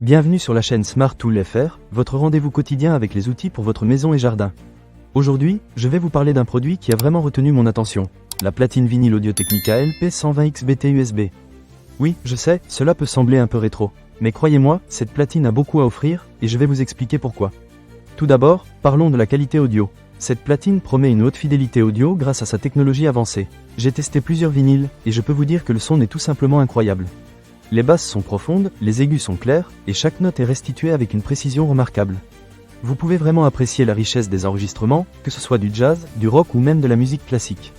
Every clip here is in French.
Bienvenue sur la chaîne Smart Tool FR, votre rendez-vous quotidien avec les outils pour votre maison et jardin. Aujourd'hui, je vais vous parler d'un produit qui a vraiment retenu mon attention, la platine vinyle Audio-Technica LP120XBT USB. Oui, je sais, cela peut sembler un peu rétro, mais croyez-moi, cette platine a beaucoup à offrir, et je vais vous expliquer pourquoi. Tout d'abord, parlons de la qualité audio. Cette platine promet une haute fidélité audio grâce à sa technologie avancée. J'ai testé plusieurs vinyles, et je peux vous dire que le son est tout simplement incroyable. Les basses sont profondes, les aigus sont clairs, et chaque note est restituée avec une précision remarquable. Vous pouvez vraiment apprécier la richesse des enregistrements, que ce soit du jazz, du rock ou même de la musique classique.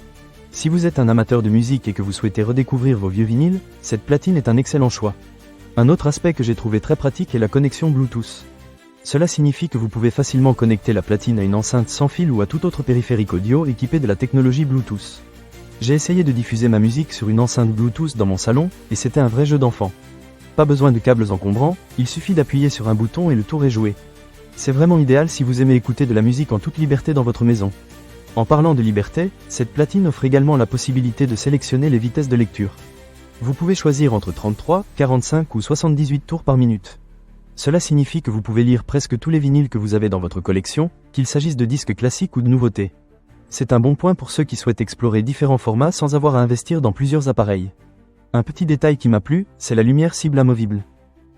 Si vous êtes un amateur de musique et que vous souhaitez redécouvrir vos vieux vinyles, cette platine est un excellent choix. Un autre aspect que j'ai trouvé très pratique est la connexion Bluetooth. Cela signifie que vous pouvez facilement connecter la platine à une enceinte sans fil ou à tout autre périphérique audio équipé de la technologie Bluetooth. J'ai essayé de diffuser ma musique sur une enceinte Bluetooth dans mon salon, et c'était un vrai jeu d'enfant. Pas besoin de câbles encombrants, il suffit d'appuyer sur un bouton et le tour est joué. C'est vraiment idéal si vous aimez écouter de la musique en toute liberté dans votre maison. En parlant de liberté, cette platine offre également la possibilité de sélectionner les vitesses de lecture. Vous pouvez choisir entre 33, 45 ou 78 tours par minute. Cela signifie que vous pouvez lire presque tous les vinyles que vous avez dans votre collection, qu'il s'agisse de disques classiques ou de nouveautés. C'est un bon point pour ceux qui souhaitent explorer différents formats sans avoir à investir dans plusieurs appareils. Un petit détail qui m'a plu, c'est la lumière cible amovible.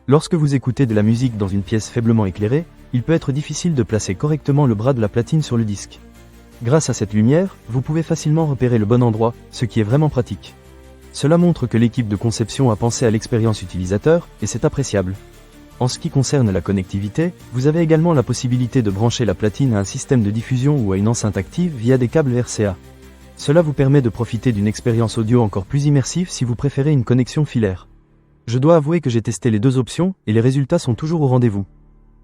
Lorsque vous écoutez de la musique dans une pièce faiblement éclairée, il peut être difficile de placer correctement le bras de la platine sur le disque. Grâce à cette lumière, vous pouvez facilement repérer le bon endroit, ce qui est vraiment pratique. Cela montre que l'équipe de conception a pensé à l'expérience utilisateur, et c'est appréciable. En ce qui concerne la connectivité, vous avez également la possibilité de brancher la platine à un système de diffusion ou à une enceinte active via des câbles RCA. Cela vous permet de profiter d'une expérience audio encore plus immersive si vous préférez une connexion filaire. Je dois avouer que j'ai testé les deux options, et les résultats sont toujours au rendez-vous.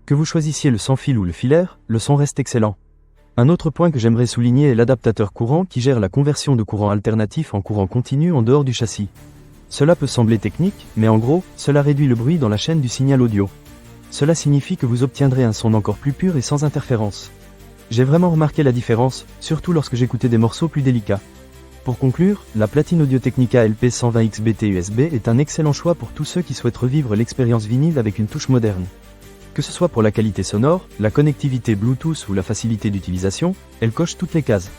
Que vous choisissiez le sans fil ou le filaire, le son reste excellent. Un autre point que j'aimerais souligner est l'adaptateur courant qui gère la conversion de courant alternatif en courant continu en dehors du châssis. Cela peut sembler technique, mais en gros, cela réduit le bruit dans la chaîne du signal audio. Cela signifie que vous obtiendrez un son encore plus pur et sans interférence. J'ai vraiment remarqué la différence, surtout lorsque j'écoutais des morceaux plus délicats. Pour conclure, la platine Audio-Technica LP120XBT USB est un excellent choix pour tous ceux qui souhaitent revivre l'expérience vinyle avec une touche moderne. Que ce soit pour la qualité sonore, la connectivité Bluetooth ou la facilité d'utilisation, elle coche toutes les cases.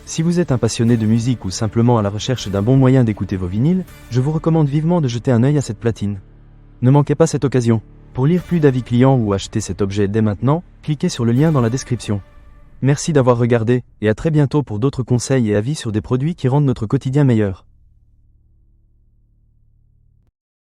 Si vous êtes un passionné de musique ou simplement à la recherche d'un bon moyen d'écouter vos vinyles, je vous recommande vivement de jeter un œil à cette platine. Ne manquez pas cette occasion. Pour lire plus d'avis clients ou acheter cet objet dès maintenant, cliquez sur le lien dans la description. Merci d'avoir regardé, et à très bientôt pour d'autres conseils et avis sur des produits qui rendent notre quotidien meilleur.